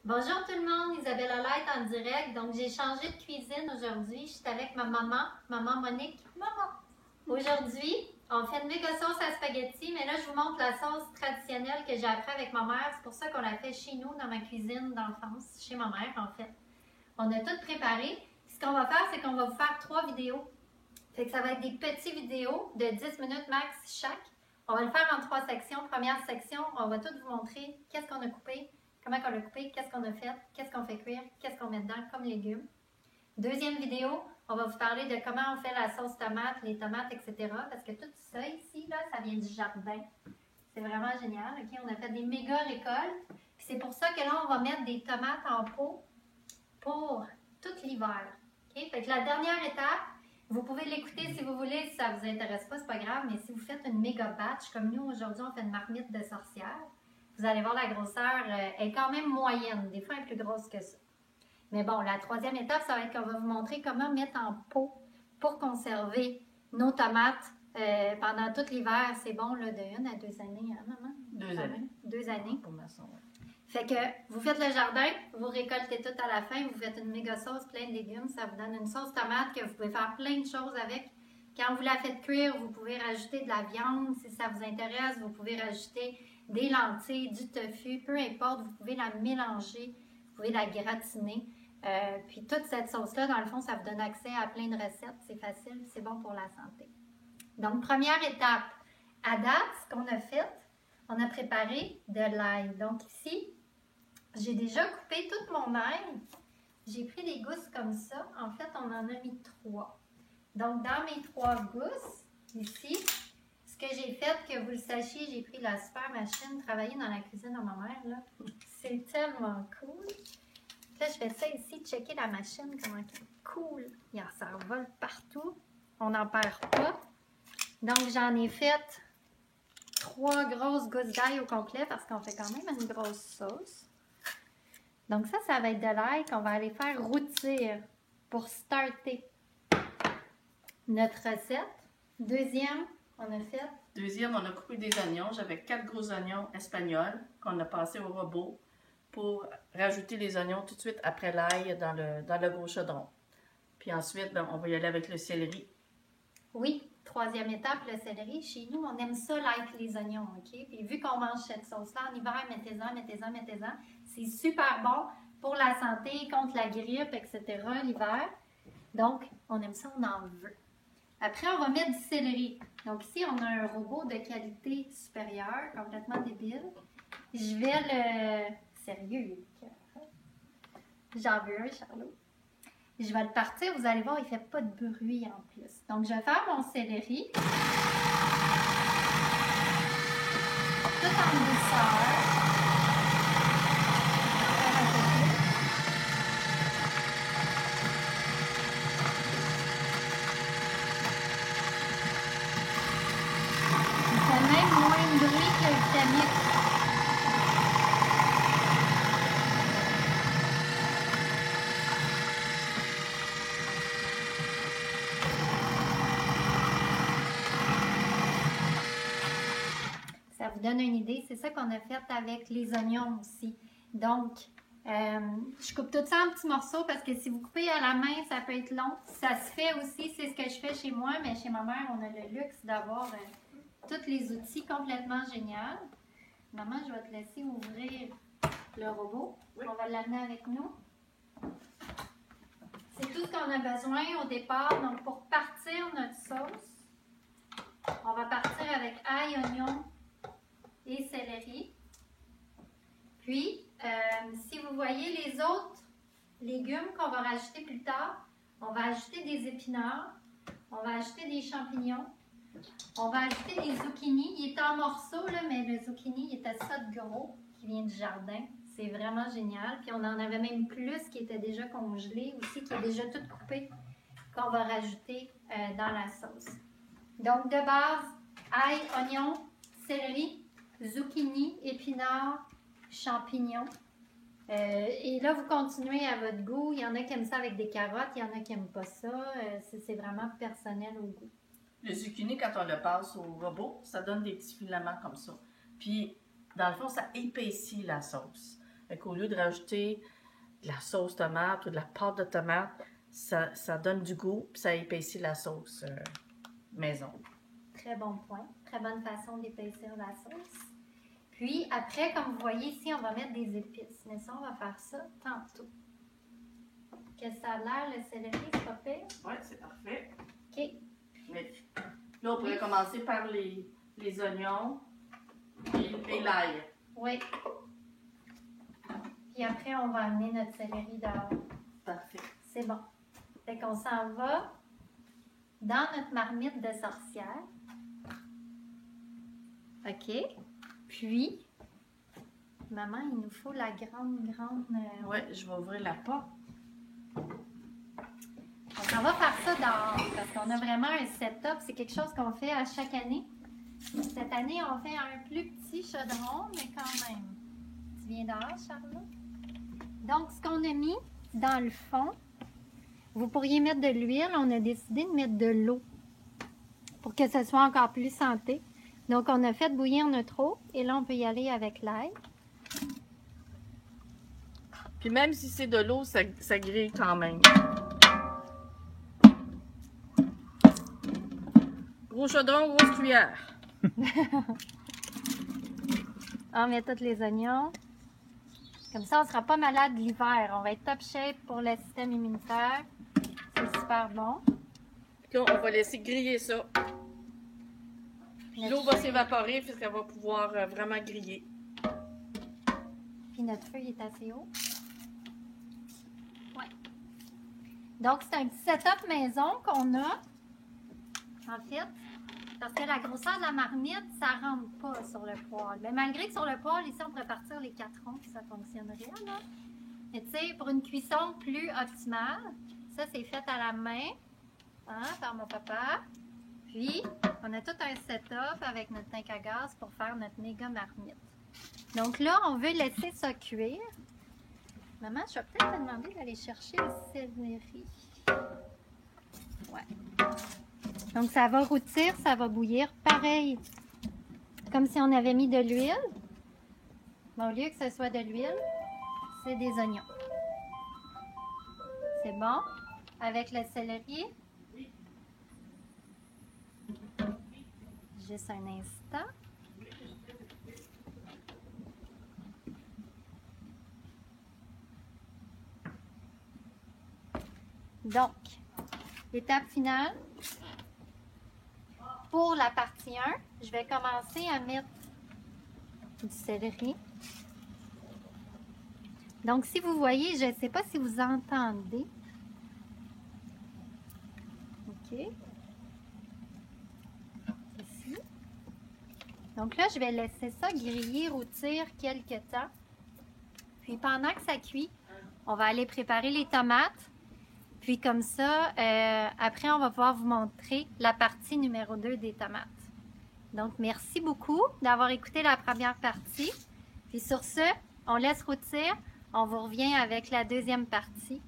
Bonjour tout le monde, Isabelle Olette en direct. Donc j'ai changé de cuisine aujourd'hui. Je suis avec ma maman Monique. Maman! Aujourd'hui, on fait une méga sauce à spaghetti, mais là je vous montre la sauce traditionnelle que j'ai appris avec ma mère. C'est pour ça qu'on l'a fait chez nous, dans ma cuisine d'enfance, chez ma mère en fait. On a tout préparé. Puis ce qu'on va faire, c'est qu'on va vous faire 3 vidéos. Fait que ça va être des petites vidéos de 10 minutes max chaque. On va le faire en 3 sections. Première section, on va tout vous montrer qu'est-ce qu'on a coupé, comment on l'a coupé, qu'est-ce qu'on a fait, qu'est-ce qu'on fait cuire, qu'est-ce qu'on met dedans comme légumes. Deuxième vidéo, on va vous parler de comment on fait la sauce tomate, les tomates, etc. Parce que tout ça ici, là, ça vient du jardin. C'est vraiment génial. Okay? On a fait des méga récoltes. Puis c'est pour ça que là, on va mettre des tomates en pot pour tout l'hiver. Okay? Fait que la dernière étape, vous pouvez l'écouter si vous voulez, si ça ne vous intéresse pas, c'est pas grave, mais si vous faites une méga batch, comme nous aujourd'hui, on fait une marmite de sorcière, vous allez voir la grosseur, elle est quand même moyenne, des fois elle est plus grosse que ça. Mais bon, la troisième étape, ça va être qu'on va vous montrer comment mettre en pot pour conserver nos tomates pendant tout l'hiver. C'est bon là, de 1 à 2 années, hein, maman? 2 années. 2 années. Pour ma soeur. Fait que vous faites le jardin, vous récoltez tout à la fin, vous faites une méga sauce plein de légumes, ça vous donne une sauce tomate que vous pouvez faire plein de choses avec. Quand vous la faites cuire, vous pouvez rajouter de la viande si ça vous intéresse, vous pouvez rajouter des lentilles, du tofu, peu importe, vous pouvez la mélanger, vous pouvez la gratiner. Puis toute cette sauce-là, dans le fond, ça vous donne accès à plein de recettes, c'est facile, c'est bon pour la santé. Donc, première étape, à date, ce qu'on a fait, on a préparé de l'ail. Donc ici, j'ai déjà coupé tout mon ail. J'ai pris des gousses comme ça. En fait, on en a mis 3. Donc, dans mes 3 gousses, ici, ce que j'ai fait, que vous le sachiez, j'ai pris la super machine, travailler dans la cuisine de ma mère, là. C'est tellement cool. Là, je fais ça ici, checker la machine, comment elle est cool. Ça vole partout. On n'en perd pas. Donc, j'en ai fait 3 grosses gousses d'ail au complet parce qu'on fait quand même une grosse sauce. Donc ça va être de l'ail qu'on va aller faire rôtir pour starter notre recette. Deuxième, on a fait... Deuxième, on a coupé des oignons. J'avais 4 gros oignons espagnols qu'on a passés au robot pour rajouter les oignons tout de suite après l'ail dans le gros chaudron. Puis ensuite, on va y aller avec le céleri. Oui, troisième étape, le céleri. Chez nous, on aime ça like les oignons, OK? Puis vu qu'on mange cette sauce-là en hiver, mettez-en. C'est super bon pour la santé, contre la grippe, etc. l'hiver. Donc, on aime ça, on en veut. Après, on va mettre du céleri. Donc ici, on a un robot de qualité supérieure, complètement débile. Je vais le... Sérieux, j'en veux un, Charlot. Je vais le partir, vous allez voir, il ne fait pas de bruit en plus. Donc, je vais faire mon céleri. Tout en douceur. Il fait même moins de bruit que le tamix. Ça vous donne une idée, c'est ça qu'on a fait avec les oignons aussi. Donc, je coupe tout ça en petits morceaux parce que si vous coupez à la main, ça peut être long. Ça se fait aussi, c'est ce que je fais chez moi, mais chez ma mère, on a le luxe d'avoir tous les outils complètement géniaux. Maman, je vais te laisser ouvrir le robot. Oui. On va l'amener avec nous. C'est tout ce qu'on a besoin au départ. Donc, pour partir notre sauce, on va partir avec ail, oignon et céleri. Puis, si vous voyez les autres légumes qu'on va rajouter plus tard, on va ajouter des épinards, on va ajouter des champignons, on va ajouter des zucchini. Il est en morceaux, là, mais le zucchini, il était ça de gros, qui vient du jardin. C'est vraiment génial. Puis, on en avait même plus qui était déjà congelé aussi, qui est déjà tout coupé, qu'on va rajouter dans la sauce. Donc, de base, ail, oignon, céleri, zucchini, épinards, champignons. Et là, vous continuez à votre goût. Il y en a qui aiment ça avec des carottes, il y en a qui n'aiment pas ça. C'est vraiment personnel au goût. Le zucchini, quand on le passe au robot, ça donne des petits filaments comme ça. Puis, dans le fond, ça épaissit la sauce. Fait qu'au lieu de rajouter de la sauce tomate ou de la pâte de tomate, ça donne du goût puis ça épaissit la sauce maison. Très bon point. Très bonne façon d'épaissir la sauce. Puis après, comme vous voyez ici, on va mettre des épices. Mais ça, on va faire ça tantôt. Qu'est-ce que ça a l'air, le céleri, c'est pas pire? Oui, c'est parfait. OK. Mais là, on pourrait commencer par les oignons et l'ail. Oui. Puis après, on va amener notre céleri dehors. Parfait. C'est bon. Fait qu'on s'en va dans notre marmite de sorcière. OK. Puis, maman, il nous faut la grande... Oui, je vais ouvrir la porte. Donc, on va faire ça dehors parce qu'on a vraiment un setup. C'est quelque chose qu'on fait à chaque année. Cette année, on fait un plus petit chaudron, mais quand même. Tu viens dehors, Charlotte? Donc, ce qu'on a mis dans le fond, vous pourriez mettre de l'huile. On a décidé de mettre de l'eau pour que ce soit encore plus santé. Donc, on a fait bouillir notre eau et là, on peut y aller avec l'ail. Puis même si c'est de l'eau, ça grille quand même. Gros chaudron, grosse cuillère. On met tous les oignons. Comme ça, on ne sera pas malade l'hiver. On va être top shape pour le système immunitaire. C'est super bon. Puis là, on va laisser griller ça. Puis l'eau va s'évaporer puisqu'elle va pouvoir vraiment griller. Puis notre feu il est assez haut. Ouais. Donc, c'est un petit setup maison qu'on a. En fait, parce que la grosseur de la marmite, ça ne rentre pas sur le poêle. Mais malgré que sur le poêle, ici, on pourrait partir les 4 ronds, puis ça fonctionnerait, là. Mais tu sais, pour une cuisson plus optimale, ça, c'est fait à la main, hein, par mon papa. Puis, on a tout un setup avec notre tank à gaz pour faire notre méga marmite. Donc là, on veut laisser ça cuire. Maman, je vais peut-être te demander d'aller chercher le céleri. Ouais. Donc, ça va rôtir, ça va bouillir. Pareil, comme si on avait mis de l'huile. Mais au lieu que ce soit de l'huile, c'est des oignons. C'est bon? Avec le céleri. Juste un instant. Donc, l'étape finale. Pour la partie 1, je vais commencer à mettre du céleri. Donc, si vous voyez, je ne sais pas si vous entendez. OK. Ici. Donc là, je vais laisser ça griller, rôtir quelques temps. Puis pendant que ça cuit, on va aller préparer les tomates. Puis comme ça, après, on va pouvoir vous montrer la partie numéro 2 des tomates. Donc, merci beaucoup d'avoir écouté la première partie. Puis sur ce, on laisse rôtir. On vous revient avec la deuxième partie.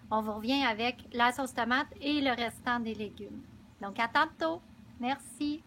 On vous revient avec la sauce tomate et le restant des légumes. Donc, à tantôt. Merci.